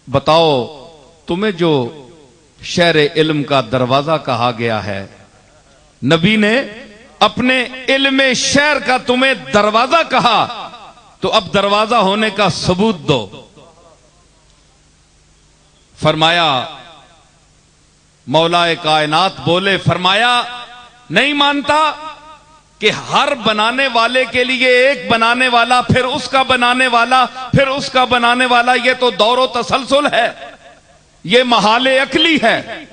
बताओ तुम्हें जो शहर इल्म का दरवाजा कहा गया है, नबी ने अपने इल्म शहर का तुम्हें दरवाजा कहा, तो अब दरवाजा होने का सबूत दो। फरमाया, मौलाए कायनात बोले, फरमाया नहीं मानता कि हर बनाने वाले के लिए एक बनाने वाला, फिर उसका बनाने वाला, फिर उसका बनाने वाला, ये तो दौरो तसलसल है, ये महाले अकली है,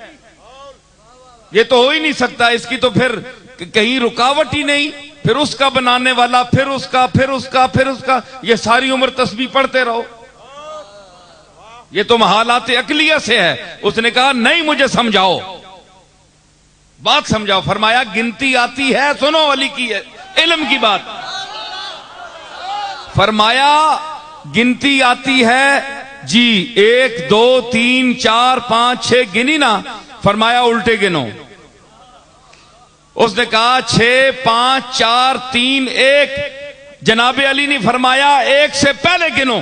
ये तो हो ही नहीं सकता, इसकी तो फिर कहीं रुकावट ही नहीं। फिर उसका बनाने वाला, फिर उसका, फिर उसका, फिर उसका, ये सारी उम्र तस्बीह पढ़ते रहो, ये तो महालात अकलिया से है। उसने कहा नहीं, मुझे समझाओ, बात समझाओ। फरमाया गिनती आती है, सुनो अली की है इल्म की बात। फरमाया गिनती आती है जी, 1 2 3 4 5 6 गिनी ना। फरमाया उल्टे गिनो। उसने कहा 6 5 4 3 1। जनाबे अली ने फरमाया 1 से पहले गिनो।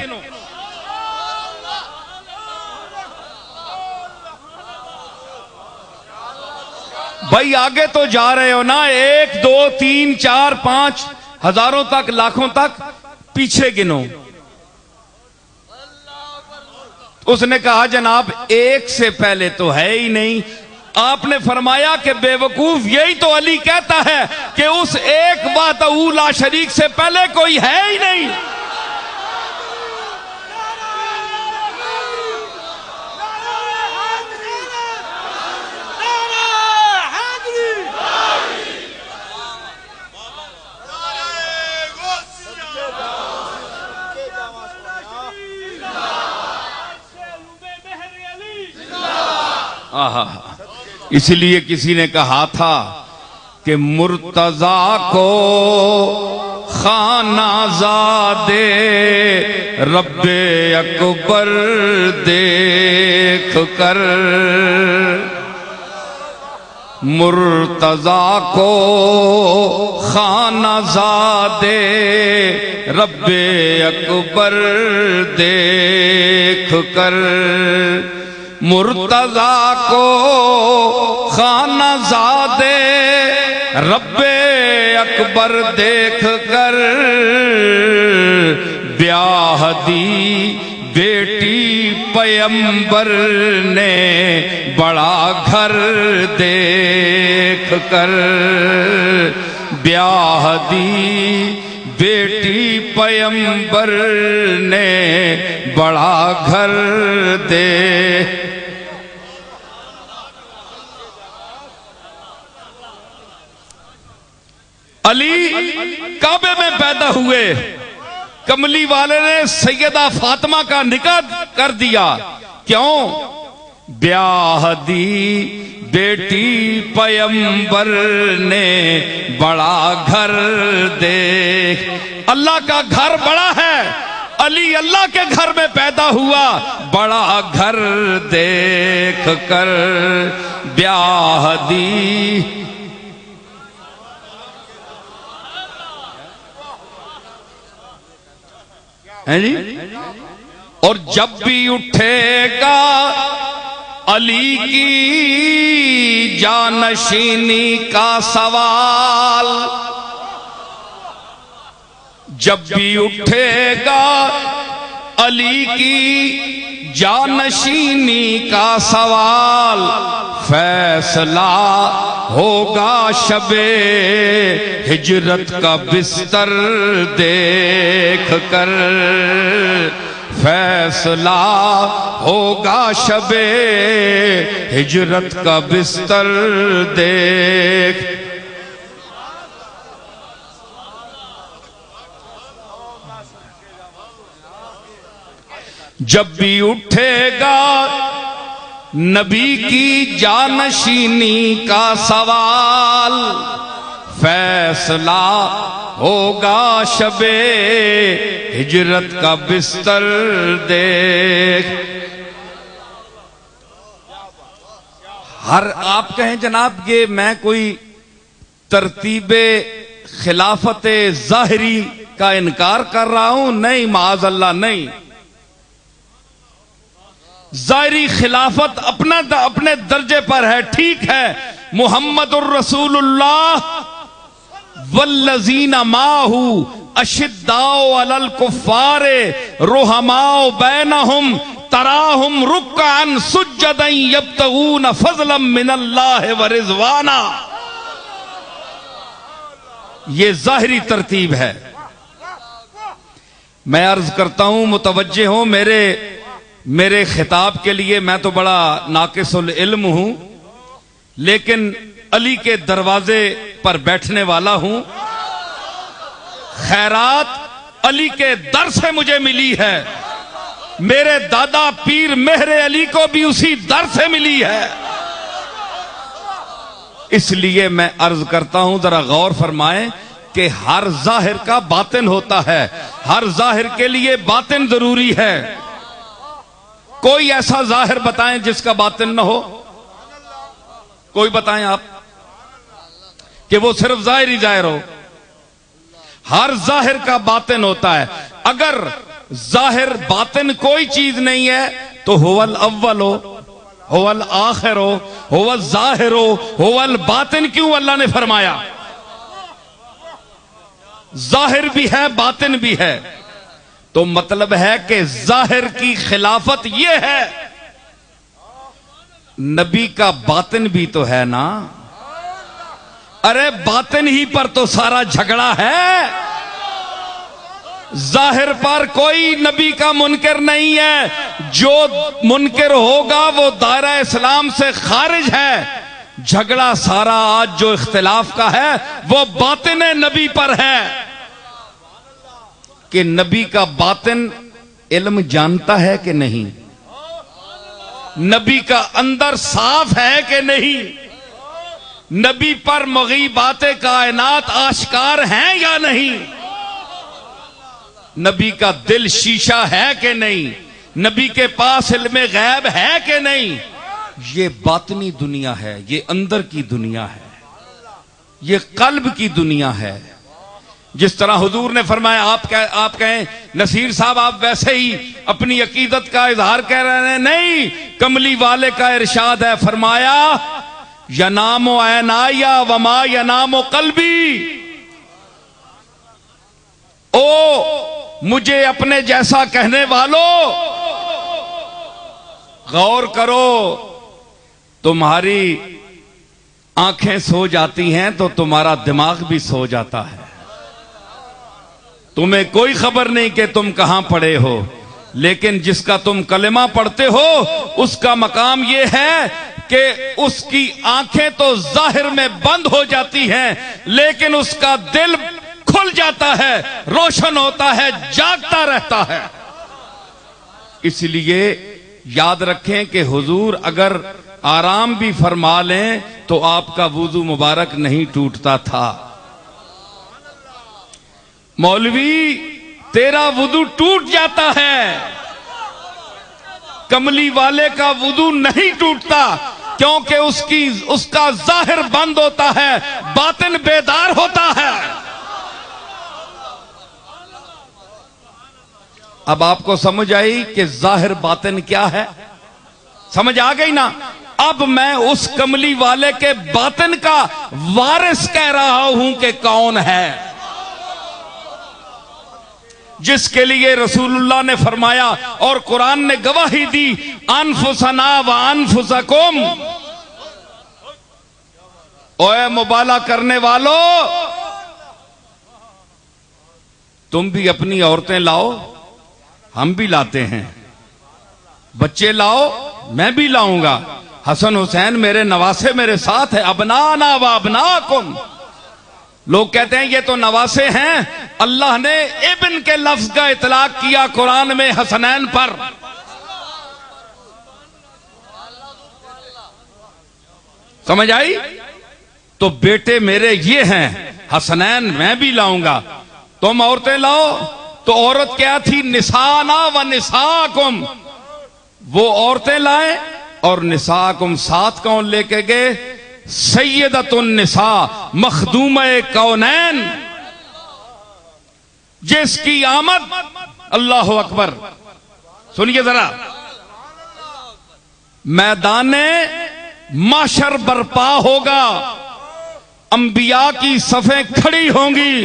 भाई आगे तो जा रहे हो ना, 1 2 3 4 5 हजारों तक, लाखों तक, पीछे गिनो। उसने कहा जनाब 1 से पहले तो है ही नहीं। आपने फरमाया कि बेवकूफ, यही तो अली कहता है कि उस एक वाहदहू ला शरीक से पहले कोई है ही नहीं। इसलिए किसी ने कहा था कि मुर्तजा को खानाजादे रब्बे अकबर देख कर, मुर्तजा को खानाजादे रब्बे अकबर देख कर, मुर्तजा को खानाजादे रब्बे अकबर देख कर, ब्याह दी बेटी पैगंबर ने बड़ा घर देख कर, ब्याह दी बेटी पैगंबर ने बड़ा घर दे। अली काबे में पैदा हुए, कमली वाले ने सैयदा फातिमा का निकाह कर दिया। क्यों? ब्याह दी बेटी पैगंबर ने बड़ा घर दे। अल्लाह का घर बड़ा है, अली अल्लाह के घर में पैदा हुआ, बड़ा घर देख कर ब्याह दी। है जी? और जब भी उठेगा अली की जानशीनी का सवाल, जब भी उठेगा अली की जानशीनी का सवाल, फैसला होगा शबे हिजरत का बिस्तर देख कर, फैसला होगा शबे हिजरत का बिस्तर देख। जब भी उठेगा नबी की जानशीनी का सवाल, फैसला होगा शबे हिजरत का बिस्तर देख। हर आप कहें जनाब ये मैं कोई तरतीबे खिलाफत ज़ाहिरी का इनकार कर रहा हूं, नहीं माज़अल्लाह नहीं। ज़ाहिरी खिलाफत अपने दर्जे पर है, ठीक है। मुहम्मदुर रसूलुल्लाह वल्लज़ीना माहू अशिद्दाउ अलल कुफ्फारे रुहमाउ बैनहुम तराहुम रुक्अन सुज्जदन यब्तगून फज़लन मिनल्लाहि व रिज़वाना। ये ज़ाहिरी तरतीब है। मैं अर्ज करता हूं, मुतवज्जे हो मेरे खिताब के लिए। मैं तो बड़ा नाकिसुल इल्म हूं, लेकिन अली के दरवाजे पर बैठने वाला हूं। खैरात अली के दर से मुझे मिली है। मेरे दादा पीर मेहरे अली को भी उसी दर से मिली है। इसलिए मैं अर्ज करता हूं, जरा गौर फरमाएं कि हर जाहिर का बातिन होता है। हर जाहिर के लिए बातिन जरूरी है। कोई ऐसा जाहिर बताएं जिसका बातिन न हो। कोई बताएं आप कि वो सिर्फ जाहिर ही जाहिर हो। हर जाहिर का बातिन होता है। अगर जाहिर बातिन कोई चीज नहीं है तो हुवल अव्वल हो, हुवल आखिर हो, हुवल जाहिर हो, हुवल बातिन क्यों अल्लाह ने फरमाया? जाहिर भी है बातिन भी है, तो मतलब है कि जाहिर की खिलाफत यह है, नबी का बातिन भी तो है ना। अरे बातिन ही पर तो सारा झगड़ा है। जाहिर पर कोई नबी का मुनकर नहीं है। जो मुनकर होगा वो दायरा इस्लाम से खारिज है। झगड़ा सारा आज जो इख्तिलाफ का है वो बातिन नबी पर है कि नबी का बातिन इल्म जानता है कि नहीं, नबी का अंदर साफ है कि नहीं, नबी पर मग़ीबाते कायनात आश्कार हैं या नहीं, नबी का दिल शीशा है कि नहीं, नबी के पास इल्मे गैब है कि नहीं। ये बातनी दुनिया है, ये अंदर की दुनिया है, ये कल्ब की दुनिया है। जिस तरह हुजूर ने फरमाया, आप कहें नसीर साहब आप वैसे ही अपनी अकीदत का इजहार कह रहे हैं। नहीं, कमली वाले का इरशाद है, फरमाया यनामो ऐनाया वमा यनामो कल्बी। ओ मुझे अपने जैसा कहने वालों, गौर करो, तुम्हारी आंखें सो जाती हैं तो तुम्हारा दिमाग भी सो जाता है। तुम्हें कोई खबर नहीं कि तुम कहां पड़े हो, लेकिन जिसका तुम कलेमा पढ़ते हो उसका मकाम यह है कि उसकी आंखें तो जाहिर में बंद हो जाती हैं, लेकिन उसका दिल खुल जाता है, रोशन होता है, जागता रहता है। इसलिए याद रखें कि हुजूर अगर आराम भी फरमा लें तो आपका वुजू मुबारक नहीं टूटता था। मौलवी तेरा वुदू टूट जाता है, कमली वाले का वुदू नहीं टूटता, क्योंकि उसका जाहिर बंद होता है, बातिन बेदार होता है। अब आपको समझ आई कि जाहिर बातिन क्या है? समझ आ गई ना? अब मैं उस कमली वाले के बातिन का वारिस कह रहा हूं कि कौन है, जिसके लिए रसूलुल्लाह ने फरमाया और कुरान ने गवाही दी, अनफुसना व अनफुसकुम। ओए मुबाला करने वालों, तुम भी अपनी औरतें लाओ, हम भी लाते हैं। बच्चे लाओ, मैं भी लाऊंगा। हसन हुसैन मेरे नवासे मेरे साथ है। अबनाना व अबनाकुम। लोग कहते हैं ये तो नवासे हैं। अल्लाह ने इब्न के लफ्ज का इतलाक किया कुरान में हसनैन पर। समझ आई? तो बेटे मेरे ये हैं, हसनैन मैं भी लाऊंगा। तुम औरतें लाओ, तो औरत क्या थी? निसाना व निसाकुम। वो औरतें लाए और निसाकुम साथ कौन लेके गए? सैयदतुन निसा मखदूमे कौनैन, जिसकी आमद, अल्लाह अकबर, सुनिए जरा, मैदान माशर बर्पा होगा, अंबिया की सफ़ें खड़ी होंगी,